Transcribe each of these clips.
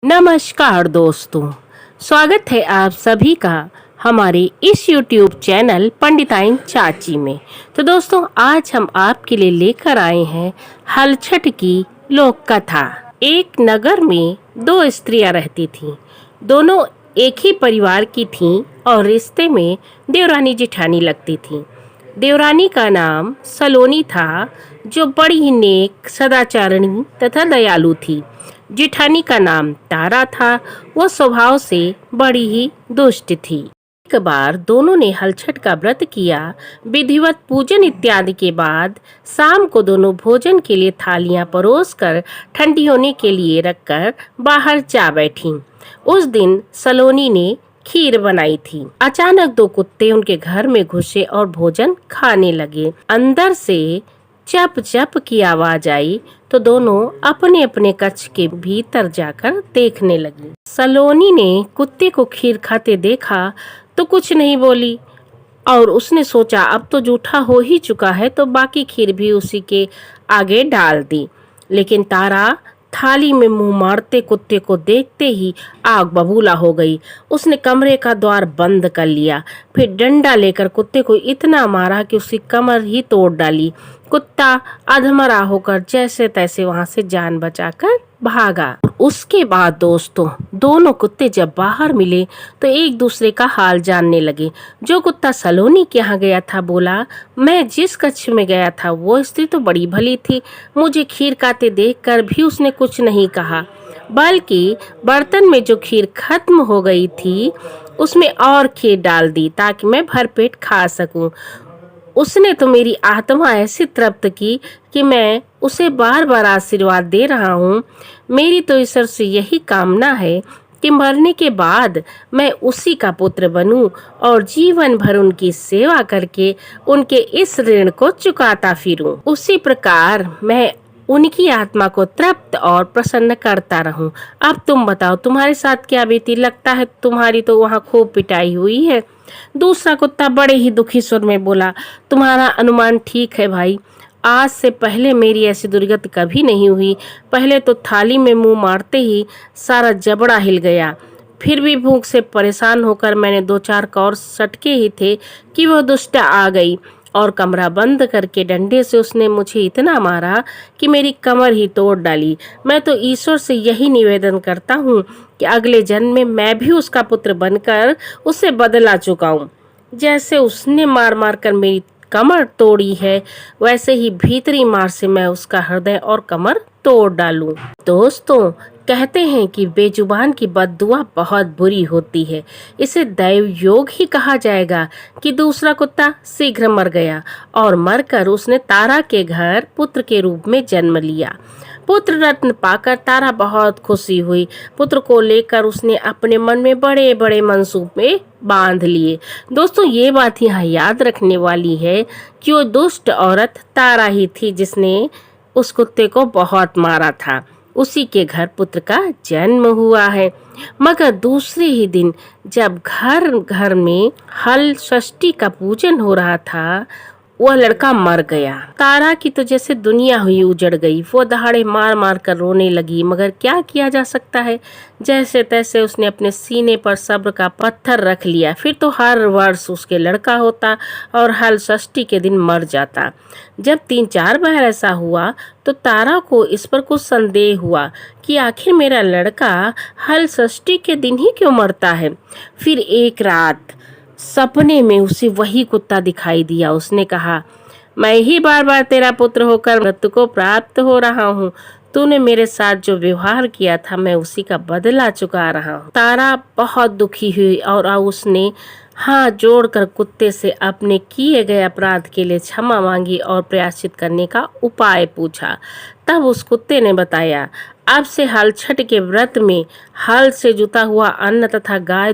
नमस्कार दोस्तों, स्वागत है आप सभी का हमारे इस YouTube चैनल पंडिताइन चाची में। तो दोस्तों, आज हम आपके लिए लेकर आए हैं हलछट की लोक कथा। एक नगर में दो स्त्रियां रहती थीं। दोनों एक ही परिवार की थीं और रिश्ते में देवरानी जेठानी लगती थीं। देवरानी का नाम सलोनी था, जो बड़ी ही नेक, सदाचारणी तथा दयालु थी। जेठानी का नाम तारा था। वह स्वभाव से बड़ी ही दुष्ट थी। एक बार दोनों ने हलछट का व्रत किया। विधिवत पूजन इत्यादि के बाद शाम को दोनों भोजन के लिए थालियां परोसकर ठंडी होने के लिए रखकर बाहर जा बैठीं। उस दिन सलोनी ने खीर बनाई थी। अचानक दो कुत्ते उनके घर में घुसे और भोजन खाने लगे। अंदर से चप चप की आवाज आई तो दोनों अपने अपने कक्ष के भीतर जाकर देखने लगी। सलोनी ने कुत्ते को खीर खाते देखा तो कुछ नहीं बोली और उसने सोचा अब तो जूठा हो ही चुका है, तो बाकी खीर भी उसी के आगे डाल दी। लेकिन तारा थाली में मुंह मारते कुत्ते को देखते ही आग बबूला हो गई। उसने कमरे का द्वार बंद कर लिया, फिर डंडा लेकर कुत्ते को इतना मारा कि उसकी कमर ही तोड़ डाली। कुत्ता अधमरा होकर जैसे तैसे वहां से जान बचाकर भागा। उसके बाद दोस्तों, दोनों कुत्ते जब बाहर मिले तो एक दूसरे का हाल जानने लगे। जो कुत्ता सलोनी के यहाँ गया था बोला, मैं जिस कक्ष में गया था वो स्त्री तो बड़ी भली थी। मुझे खीर खाते देखकर भी उसने कुछ नहीं कहा, बल्कि बर्तन में जो खीर खत्म हो गई थी उसमें और खीर डाल दी ताकि मैं भरपेट खा सकूं। उसने तो मेरी आत्मा ऐसी तृप्त की कि मैं उसे बार बार आशीर्वाद दे रहा हूँ। मेरी तो ईश्वर से यही कामना है कि मरने के बाद मैं उसी का पुत्र बनूं और जीवन भर उनकी सेवा करके उनके इस ऋण को चुकाता फिरूं। उसी प्रकार मैं उनकी आत्मा को तृप्त और प्रसन्न करता रहूं। अब तुम बताओ, तुम्हारे साथ क्या बीती? लगता है तुम्हारी तो वहाँ खूब पिटाई हुई है। दूसरा कुत्ता बड़े ही दुखी सुर में बोला, तुम्हारा अनुमान ठीक है भाई। आज से पहले मेरी ऐसी दुर्गति कभी नहीं हुई। पहले तो थाली में मुंह मारते ही सारा जबड़ा हिल गया। फिर भी भूख से परेशान होकर मैंने दो चार कौर सटके ही थे कि वह दुष्ट आ गई और कमरा बंद करके डंडे से उसने मुझे इतना मारा कि मेरी कमर ही तोड़ डाली। मैं तो ईश्वर से यही निवेदन करता हूँ कि अगले जन्म में मैं भी उसका पुत्र बनकर उसे बदला चुकाऊं। जैसे उसने मार मार कर मेरी कमर तोड़ी है, वैसे ही भीतरी मार से मैं उसका हृदय और कमर तोड़ डालूं। दोस्तों, कहते हैं कि बेजुबान की बद्दुआ बहुत बुरी होती है। इसे दैव योग ही कहा जाएगा कि दूसरा कुत्ता शीघ्र मर गया और मरकर उसने तारा के घर पुत्र के रूप में जन्म लिया। पुत्र रत्न पाकर तारा बहुत खुशी हुई। पुत्र को लेकर उसने अपने मन में बड़े बड़े मंसूबे बांध लिए। दोस्तों, ये बात यहाँ याद रखने वाली है कि वो दुष्ट औरत तारा ही थी जिसने उस कुत्ते को बहुत मारा था। उसी के घर पुत्र का जन्म हुआ है। मगर दूसरे ही दिन जब घर घर में हल षष्ठी का पूजन हो रहा था, वह लड़का मर गया। तारा की तो जैसे दुनिया हुई उजड़ गई। वो दहाड़े मार मार कर रोने लगी, मगर क्या किया जा सकता है। जैसे तैसे उसने अपने सीने पर सब्र का पत्थर रख लिया। फिर तो हर वर्ष उसके लड़का होता और हल षष्ठी के दिन मर जाता। जब 3-4 बार ऐसा हुआ तो तारा को इस पर कुछ संदेह हुआ कि आखिर मेरा लड़का हल षष्ठी के दिन ही क्यों मरता है। फिर एक रात सपने में उसे वही कुत्ता दिखाई दिया। उसने कहा, मैं ही बार बार तेरा पुत्र होकर मृत्यु को प्राप्त हो रहा हूँ। तूने मेरे साथ जो व्यवहार किया था मैं उसी का बदला चुका रहा हूँ। तारा बहुत दुखी हुई और उसने हाथ जोड़कर कुत्ते से अपने किए गए अपराध के लिए क्षमा मांगी और प्रायश्चित करने का उपाय पूछा। तब उस कुत्ते ने बताया, अब से हलछठ के व्रत में हल से जुता हुआ अन्न तथा गाय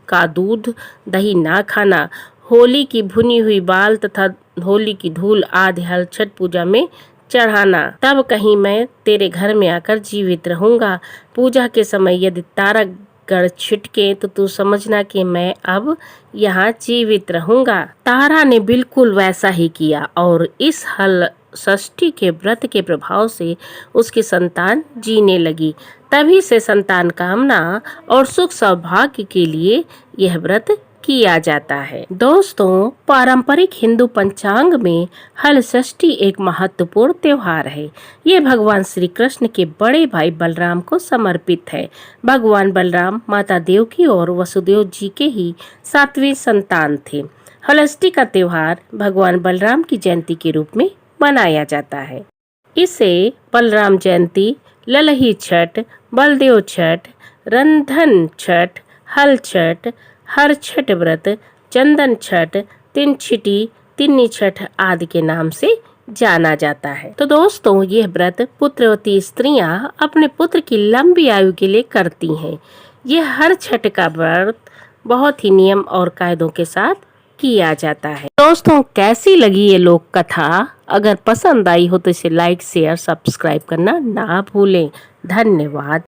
का दूध दही ना खाना, होली की भुनी हुई बाल तथा होली की धूल आदि हलछठ पूजा में चढ़ाना। तब कहीं मैं तेरे घर में आकर जीवित रहूंगा। पूजा के समय यदि तारा गड़ छिटके तो तू समझना कि मैं अब यहाँ जीवित रहूंगा। तारा ने बिल्कुल वैसा ही किया और इस हल षष्ठी के व्रत के प्रभाव से उसकी संतान जीने लगी। तभी से संतान कामना और सुख सौभाग्य के लिए यह व्रत किया जाता है। दोस्तों, पारंपरिक हिंदू पंचांग में हल षष्ठी एक महत्वपूर्ण त्योहार है। ये भगवान श्री कृष्ण के बड़े भाई बलराम को समर्पित है। भगवान बलराम माता देवकी और वसुदेव जी के ही 7वें संतान थे। हलष्ठी का त्योहार भगवान बलराम की जयंती के रूप में मनाया जाता है। इसे बलराम जयंती, ललही छठ, बलदेव छठ, रंधन छठ, हल छठ, हर छठ व्रत, चंदन छठ, तिन छिटी, तिन्नी छठ आदि के नाम से जाना जाता है। तो दोस्तों, यह व्रत पुत्रवती स्त्रियां अपने पुत्र की लंबी आयु के लिए करती हैं। यह हर छठ का व्रत बहुत ही नियम और कायदों के साथ किया जाता है। दोस्तों, कैसी लगी ये लोक कथा? अगर पसंद आई हो तो इसे लाइक, शेयर, सब्सक्राइब करना ना भूलें। धन्यवाद।